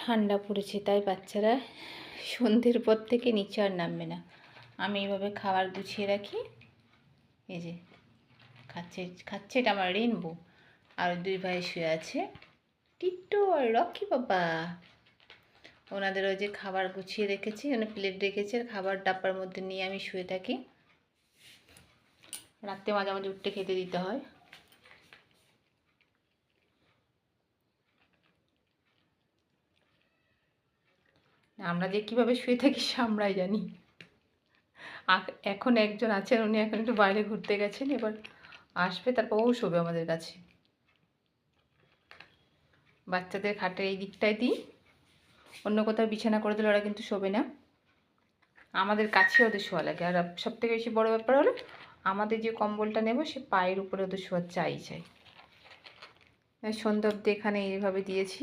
ঠান্ডা পড়েছে, তাই বাচ্চারা সন্ধ্যের পর থেকে নিচে আর নামবে না। আমি এইভাবে খাবার গুছিয়ে রাখি। এই যে খাচ্ছে এটা আমার রেনবো। আর দুই ভাই শুয়ে আছে, টিট্টু আর রকি বাবা। ওনাদের ওই যে খাবার গুছিয়ে রেখেছি, প্লেট রেখেছি, আর খাবার ডাব্বার মধ্যে নিয়ে আমি শুয়ে থাকি। রাত্রে মাঝে মাঝে উঠতে খেতে দিতে হয়। আমরা যে কীভাবে শুয়ে থাকি আমরাই জানি। এখন একজন আছেন, উনি এখন একটু বাইরে ঘুরতে গেছেন, এবার আসবে, তারপর ও শোবে আমাদের কাছে। বাচ্চাদের খাটের এই দিকটায় দিই, অন্য কোথাও বিছানা করে দিলে ওরা কিন্তু শোবে না। আমাদের কাছে ওদের শোয়া লাগে। আর সবথেকে বেশি বড় ব্যাপার হলো, আমাদের যে কম্বলটা নেব সে পায়ের উপরে ওদের শোয়া চাই। সন্ধ্যা অবধি এখানে এইভাবে দিয়েছি।